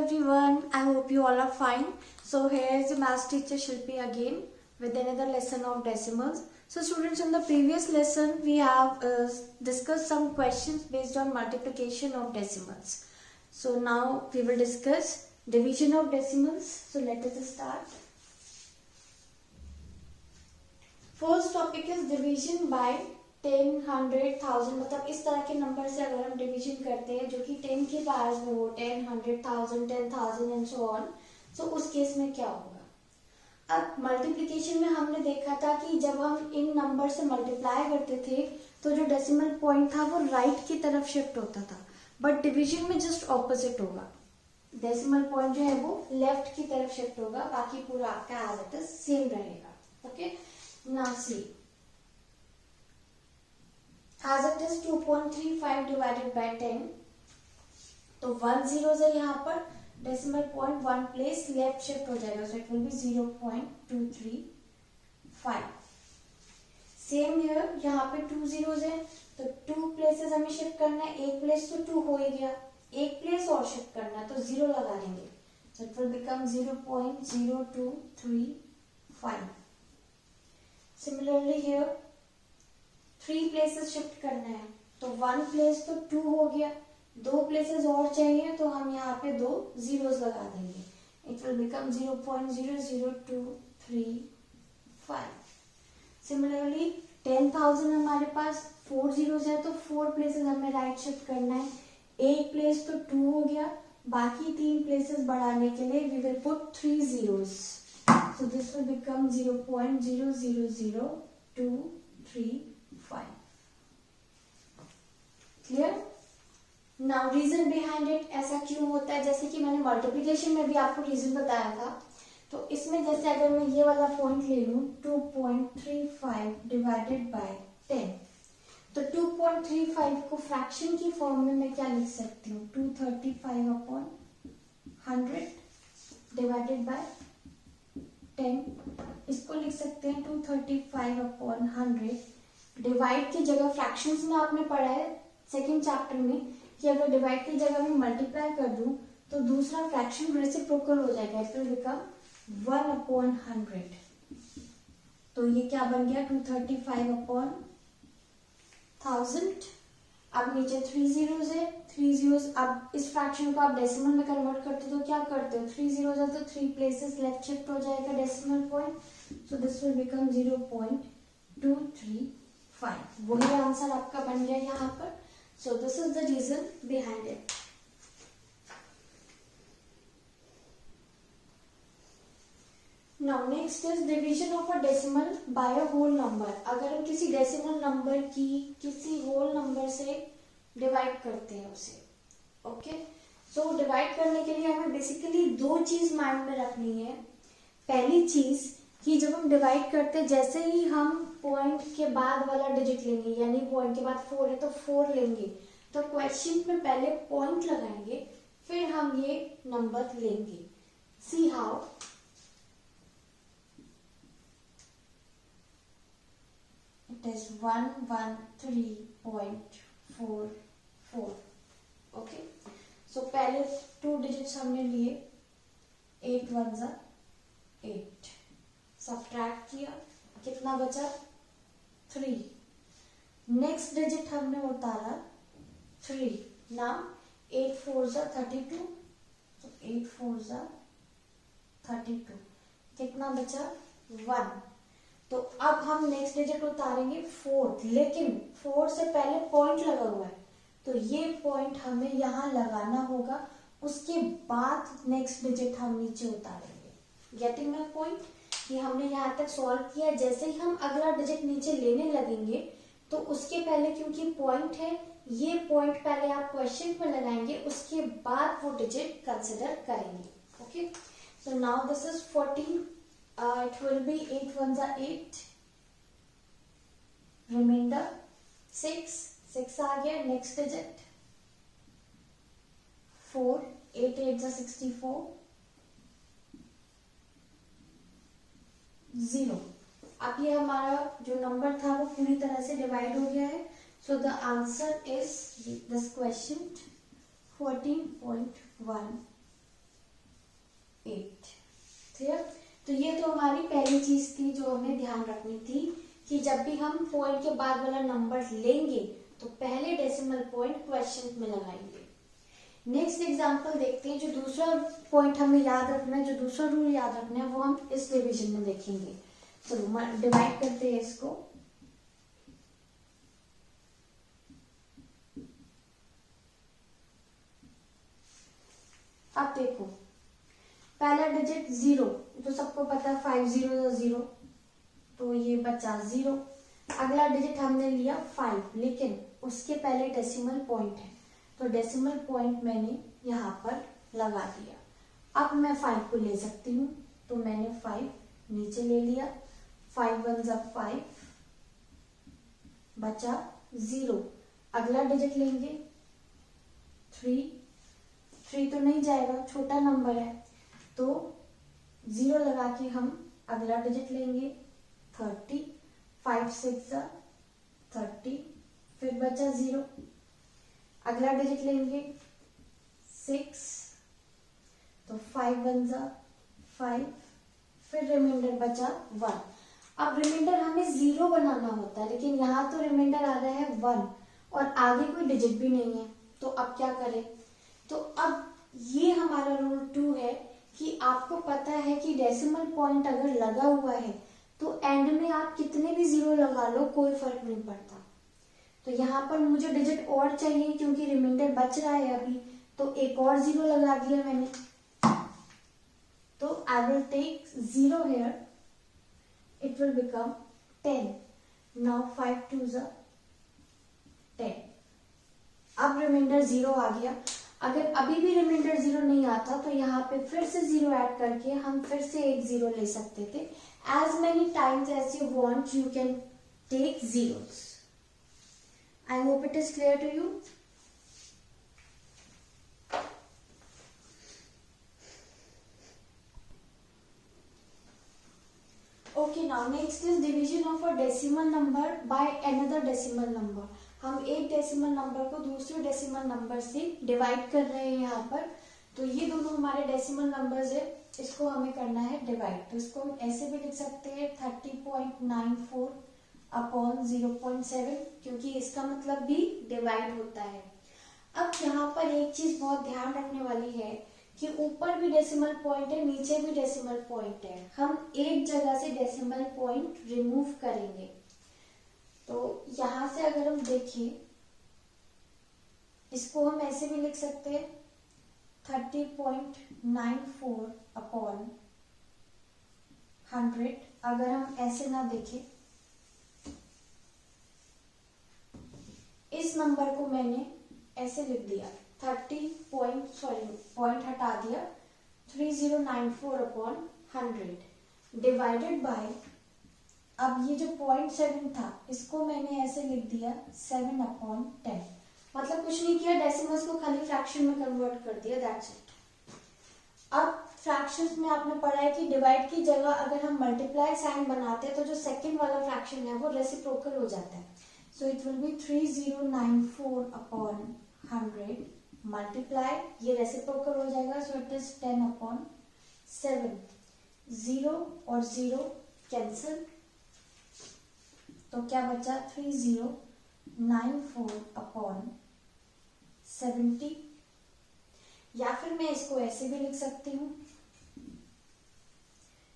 everyone, I hope you all are fine. So here is the maths teacher Shilpi again with another lesson of decimals. So students, in the previous lesson we have discussed some questions based on multiplication of decimals. So now we will discuss division of decimals. So let us start. First topic is division by 10, 100, 1000. मतलब इस तरह के number से अगर हम division करते हैं जो कि 10 के पावर्स में हो 10, 100, 1000, 10,000 एंड सो ऑन, तो उस केस में क्या होगा। अब मल्टीप्लिकेशन में हमने देखा था कि जब हम इन नंबर से मल्टीप्लाई करते थे तो जो डेसिमल पॉइंट था वो राइट की तरफ शिफ्ट होता था, बट डिवीजन में जस्ट ऑपोजिट होगा। डेसिमल पॉइंट जो है वो लेफ्ट की तरफ शिफ्ट होगा, बाकी पूरा आपका एज इट इज सेम रहेगा। Okay, now see as it is 2.35 divided by 10, तो 1 zeros है यहाँ पर, decimal point 1 place left shift हो जाएगा, so it will be 0.235। Same here, यहाँ पे 2 zeros है तो 2 प्लेसेस हमें शिफ्ट करना है, एक प्लेस तो 2 हो ही गया, एक प्लेस और शिफ्ट करना है तो 0 लगा देंगे, so it will become 0.0235। Similarly here 3 places shift करना है तो 1 प्लेस तो 2 हो गया, 2 प्लेसेस और चाहिए तो हम यहाँ पे 2 zeros लगा देंगे, इट विल बिकम 0.00235। सिमिलरली 10,000 हमारे पास 4 zeros है तो 4 प्लेसेस हमें राइट शिफ्ट करना है, एक प्लेस तो 2 हो गया, बाकी 3 प्लेसेस बढ़ाने के लिए we will put 3 zeros, so this will become 0.000235। Clear? Now reason behind it, ऐसा क्यों होता है, जैसे कि मैंने मल्टीप्लिकेशन में भी आपको रीजन बताया था, तो इसमें जैसे अगर मैं ये वाला पॉइंट ले लूं 2.35 डिवाइडेड बाय 10, तो 2.35 को फ्रैक्शन की फॉर्म में मैं क्या लिख सकती हूँ, 235/100 डिवाइडेड बाय 10, इसको लिख सकते हैं 235/100। डिवाइड की जगह फ्रैक्शंस में आपने पढ़ा है सेकंड चैप्टर में कि अगर डिवाइड की जगह मैं मल्टीप्लाई कर दूं तो दूसरा फ्रैक्शन रेसिप्रोकल हो जाएगा, इट विल बिकम 1/100। तो ये क्या बन गया 235/1000। अब नीचे 3 zeros है, 3 zeros, अब इस फ्रैक्शन को आप डेसिमल में कन्वर्ट करते हो तो क्या करते हो, 3 zeros है तो 3 प्लेसेस लेफ्ट शिफ्ट हो जाएगा decimal point, so this will become 0.235। वही आंसर आपका बन गया यहाँ पर, so this is the reason behind it. Now next is division of a decimal by a whole number. अगर हम किसी डेसिमल नंबर की किसी होल नंबर से डिवाइड करते हैं उसे, ओके, सो डिवाइड करने के लिए हमें बेसिकली 2 चीज माइंड में रखनी है। पहली चीज कि जब हम डिवाइड करते हैं, जैसे ही हम पॉइंट के बाद वाला डिजिट लेंगे, यानी पॉइंट के बाद 4 है तो 4 लेंगे, तो क्वेश्चन में पहले पॉइंट लगाएंगे फिर हम ये नंबर लेंगे। See how, it is 113.44। Okay, so पहले 2 डिजिट्स हमने लिए, 8 1 8, सब्ट्रैक्ट किया, कितना बचा 3, नेक्स्ट डिजिट हमने उतारा 3, नाउ 8 4 32, तो 8 4 32, कितना बचा 1। तो अब हम नेक्स्ट डिजिट उतारेंगे 4, लेकिन 4 से पहले पॉइंट लगा हुआ है तो ये पॉइंट हमें यहाँ लगाना होगा, उसके बाद नेक्स्ट डिजिट हम नीचे उतारेंगे। गेटिंग माय पॉइंट, कि हमने यहाँ तक सॉल्व किया, जैसे ही हम अगला डिजिट नीचे लेने लगेंगे तो उसके पहले क्योंकि पॉइंट है, ये पॉइंट पहले आप क्वेश्चन में लगाएंगे, उसके बाद वो डिजिट कंसिडर करेंगे। Okay, so now this is 14, it will be 8 1 8, remainder 6 आ गया, नेक्स्ट डिजिट 4, 8 8 64, 0। अब ये हमारा जो नंबर था वो पूरी तरह से डिवाइड हो गया है, so the answer is this question 14.1 8। Clear? तो ये तो हमारी पहली चीज थी जो हमें ध्यान रखनी थी कि जब भी हम पॉइंट के बाद वाला नंबर लेंगे तो पहले डेसिमल पॉइंट क्वेश्चन में लगाएंगे। नेक्स्ट एग्जांपल देखते हैं। जो दूसरा पॉइंट हमें याद रखना है, जो दूसरा रूल याद रखना है, वो हम इस डिवीजन में देखेंगे। चलो डिवाइड करते हैं इसको। अब देखो, पहला डिजिट 0, तो सबको पता है 5 0 0, तो ये बचा 0। अगला डिजिट हमने लिया 5, लेकिन उसके पहले डेसिमल पॉइंट है, तो डेसिमल पॉइंट मैंने यहाँ पर लगा दिया। अब मैं 5 को ले सकती हूँ, तो मैंने 5 नीचे ले लिया। 5 1 जा 5, बचा 0। अगला डिजिट लेंगे 3 तो नहीं जाएगा, छोटा नंबर है, तो 0 लगा के हम अगला डिजिट लेंगे 30। 5 6 जा 30, फिर बचा 0। अगला डिजिट लेंगे 6, तो 5 1 जा 5, फिर रिमाइंडर बचा 1। अब रिमाइंडर हमें 0 बनाना होता है, लेकिन यहाँ तो रिमाइंडर आ रहा है 1 और आगे कोई डिजिट भी नहीं है, तो अब क्या करें? तो अब ये हमारा रूल 2 है कि आपको पता है कि डेसिमल पॉइंट अगर लगा हुआ है तो एंड में आप कितने भी 0 लगा लो, कोई फर्क नहीं पड़ता। तो यहाँ पर मुझे डिजिट और चाहिए क्योंकि रिमाइंडर बच रहा है अभी, तो एक और 0 लगा दिया मैंने। तो I will take 0 here, it will become 10. Now 5 2 जा 10। अब रिमाइंडर 0 आ गया। अगर अभी भी रिमाइंडर 0 नहीं आता तो यहाँ पे फिर से 0 ऐड करके हम फिर से एक 0 ले सकते थे। As many times as you want, you can take zeros. I hope it is clear to you. Okay, now next is division of a decimal number by another decimal number. हम एक डेसिमल नंबर को दूसरे decimal number से divide कर रहे हैं यहाँ पर। तो ये दोनों हमारे डेसिमल नंबर्स है, इसको हमें करना है डिवाइड। तो इसको हम ऐसे भी लिख सकते हैं 30.94 अपॉन 0.7, क्योंकि इसका मतलब भी डिवाइड होता है। अब यहाँ पर एक चीज बहुत ध्यान रखने वाली है कि ऊपर भी डेसिमल पॉइंट है, नीचे भी डेसिमल पॉइंट है। हम एक जगह से डेसिमल पॉइंट रिमूव करेंगे। तो यहां से अगर हम देखें, इसको हम ऐसे भी लिख सकते हैं 30.94 अपॉन 100। अगर हम ऐसे ना देखें, इस नंबर को मैंने ऐसे लिख दिया पॉइंट हटा दिया 3094 अपॉन 100 डिवाइडेड बाय, अब ये जो 0.7 था इसको मैंने ऐसे लिख दिया 7 अपॉन 10। मतलब कुछ नहीं किया, डेसिमल्स को खाली फ्रैक्शन में कन्वर्ट कर दिया, दैट्स इट। अब फ्रैक्शंस में आपने पढ़ा है कि डिवाइड की जगह अगर हम मल्टीप्लाई साइन बनाते हैं तो जो सेकंड वाला फ्रैक्शन है वो रेसिप्रोकल हो जाता है। So it will be 3094 upon 100 multiply, ये रेसिप्रोकल हो जाएगा, सो इट इज 10 अपॉन 7। 0 और 0 कैंसिल, तो क्या बचा 3094 अपॉन 70। या फिर मैं इसको ऐसे भी लिख सकती हूँ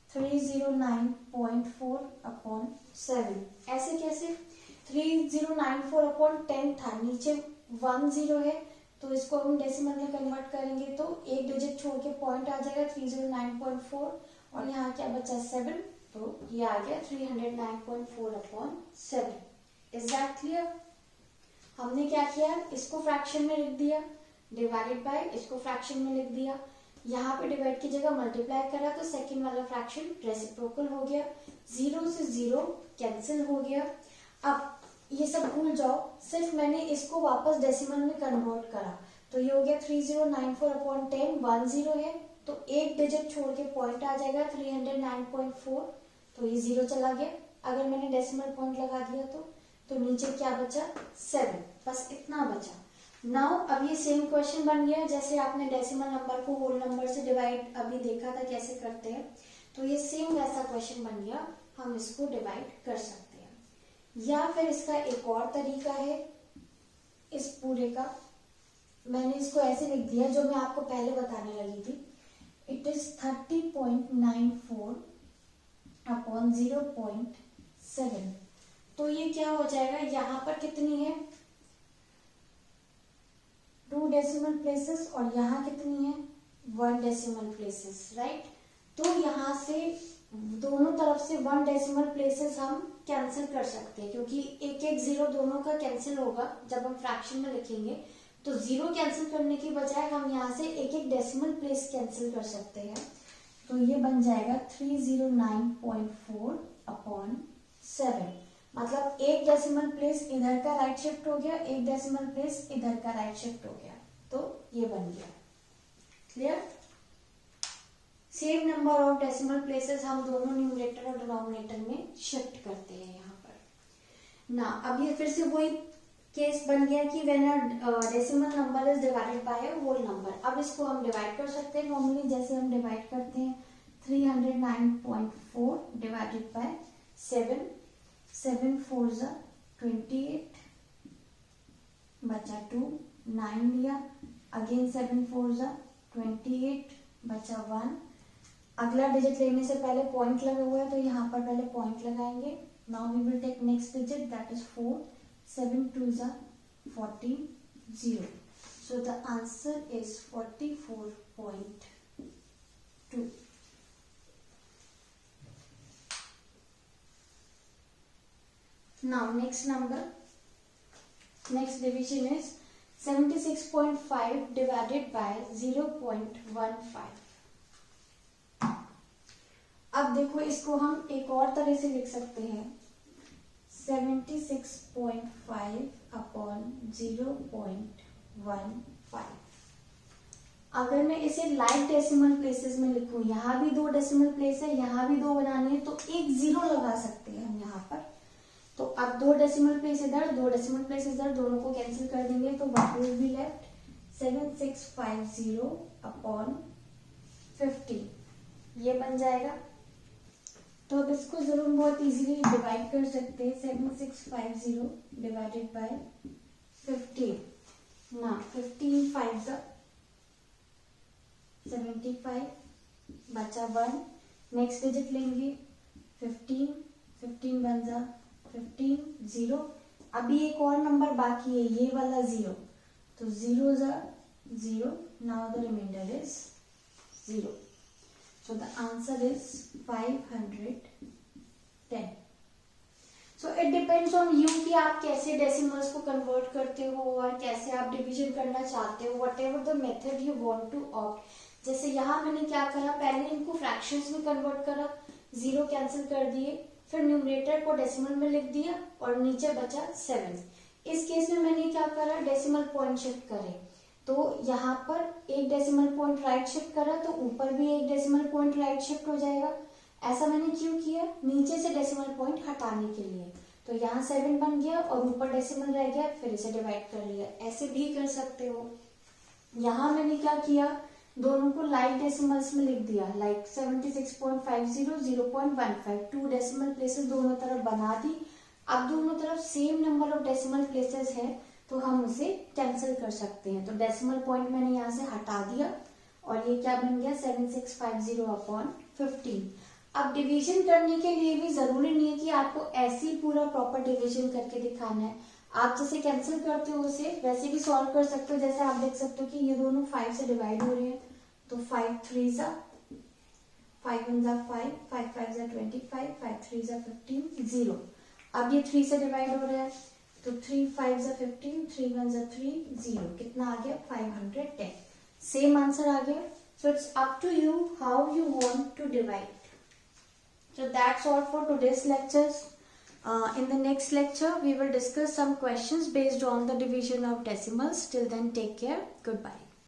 309.4 अपॉन 7। ऐसे कैसे? 3094 अपॉन 10 था, नीचे 10 है, तो इसको हम डेसिमल में कन्वर्ट करेंगे तो एक डिजिट छोड़ के पॉइंट आ जाएगा 309.4 और यहाँ क्या बचा 7, तो ये आ गया 309.4 अपॉन 7। Is that clear? हमने क्या किया, इसको फ्रैक्शन में लिख दिया, डिवाइडेड बाय इसको फ्रैक्शन में लिख दिया, यहाँ पे डिवाइड की जगह मल्टीप्लाई करा तो सेकंड वाला फ्रैक्शन रेसिप्रोकल हो गया, 0 से 0 कैंसिल हो गया। अब ये सब भूल जाओ, सिर्फ मैंने इसको वापस डेसिमल में कन्वर्ट करा, तो ये हो गया 3094 अपॉन 10, 10 है, तो एक डिजिट छोड़ के पॉइंट आ जाएगा 309.4, तो ये 0 चला गया। अगर मैंने डेसिमल पॉइंट लगा दिया तो नीचे क्या बचा 7, बस इतना बचा। नाउ अब ये सेम क्वेश्चन बन गया, जैसे आपने डेसिमल नंबर को होल नंबर से डिवाइड अभी देखा था कैसे करते हैं, तो ये सेम वैसा क्वेश्चन बन गया, हम इसको डिवाइड कर सकते हैं। या फिर इसका एक और तरीका है इस पूरे का, मैंने इसको ऐसे लिख दिया जो मैं आपको पहले बताने लगी थी, इट इज 30.94 अपॉन 0.7। तो ये क्या हो जाएगा, यहाँ पर कितनी है 2 डेसिमल प्लेसेस और यहाँ कितनी है 1 डेसिमल प्लेसेस, राइट। तो यहाँ से दोनों तरफ से 1 डेसिमल प्लेसेस हम कैंसिल कर सकते हैं, क्योंकि एक एक जीरो दोनों का कैंसिल होगा जब हम फ्रैक्शन में लिखेंगे। तो जीरो कैंसिल करने की बजाय हम यहाँ से एक एक डेसिमल प्लेस कैंसिल कर सकते हैं। तो ये बन जाएगा 309.4 अपॉन 7, मतलब एक डेसिमल प्लेस इधर का राइट शिफ्ट हो गया, एक डेसिमल प्लेस इधर का राइट शिफ्ट हो गया, तो ये बन गया। Clear. Same number of decimal places हम दोनों न्यूमरेटर और डिनोमिनेटर में शिफ्ट करते हैं यहाँ पर ना। अब ये फिर से वही केस बन गया कि when a decimal number is divided by a whole number. अब इसको हम डिवाइड कर सकते हैं नॉर्मली, जैसे हम डिवाइड करते हैं 309.4 डिवाइडेड बाय 7, 7 4 जा 28, बचा 2, 9 लिया, अगेन 7 4 जा 28, बचा 1। अगला डिजिट लेने से पहले पॉइंट लगा हुआ है, तो यहाँ पर पहले पॉइंट लगाएंगे। Now we will take next digit, that is 4, 7 2 जा 14, 0। So the answer is 44.2. Now next number, next division is 76.5 divided by 0.15। अब देखो इसको हम एक और तरह से लिख सकते हैं, 76.5 अपॉन 0.15। अगर मैं इसे लाइक डेसिमल प्लेसेस में लिखूं, यहाँ भी 2 डेसिमल प्लेस है, यहाँ भी 2 बनानी है, तो एक जीरो लगा सकते हैं हम यहाँ पर। तो अब 2 डेसिमल प्लेस इधर, 2 डेसिमल प्लेस इधर, दोनों को कैंसिल कर देंगे, तो what will be left 7650 upon 50, ये बन जाएगा। तो अब इसको जरूर बहुत इजीली डिवाइड कर सकते हैं, 7650 डिवाइडेड बाय 15 ना, 15 5 जा 75, बचा 1। नेक्स्ट डिजिट लेंगे 15, 15 1 जा 15, 0। अभी एक और नंबर बाकी है, ये वाला 0, तो 0 जा 0, now the remainder is 0। So the answer is 510. So it depends on you कि आप कैसे डेसिमल्स को कन्वर्ट करते हो और कैसे आप डिवीजन करना चाहते हो, whatever the method you want to opt। जैसे यहाँ मैंने क्या करा, पहले इनको फ्रैक्शंस में कन्वर्ट करा, जीरो कैंसिल कर दिए, फिर न्यूमरेटर को डेसिमल में लिख दिया और नीचे बचा 7। इस केस में मैंने क्या करा, डेसिमल पॉइंट शिफ्ट करे, तो यहाँ पर एक डेसिमल पॉइंट राइट शिफ्ट करा, तो ऊपर भी एक डेसिमल पॉइंट राइट शिफ्ट हो जाएगा। ऐसा मैंने क्यों किया, नीचे से डेसिमल पॉइंट हटाने के लिए। तो यहाँ 7 बन गया और ऊपर डेसिमल रह गया, फिर इसे डिवाइड कर लिया। ऐसे भी कर सकते हो। यहाँ मैंने क्या किया, दोनों को लाइक डेसिमल्स में लिख दिया, लाइक 76.50 0.15, 2 डेसिमल प्लेसेस दोनों तरफ बना दी। अब दोनों तरफ same number of decimal places है, तो हम उसे कैंसिल कर सकते हैं। तो डेसिमल पॉइंट मैंने यहाँ से हटा दिया और ये क्या बन गया 7650 अपॉन 15। अब डिवीजन करने के लिए भी जरूरी नहीं है कि आपको ऐसे ही पूरा प्रॉपर डिवीजन करके दिखाना है। आप जैसे कैंसिल करते हो उसे वैसे भी सॉल्व कर सकते हो। जैसे आप देख सकते हो कि ये दोनों 5 से डिवाइड हो रहे हैं, तो 5 3 जा 5 1 जा 5, 5 5 जा 25, 5 3 जा 15, 0। अब ये 3 से डिवाइड हो रहा है, तो 3 5 जा 15, 3 1 जा 3, 0। कितना आ गया 510। सेम आंसर आ गया। So it's up to you how you want to divide. So that's all for today's lectures. In the next lecture, we will discuss some questions based on the division of decimals. Till then, take care. Goodbye.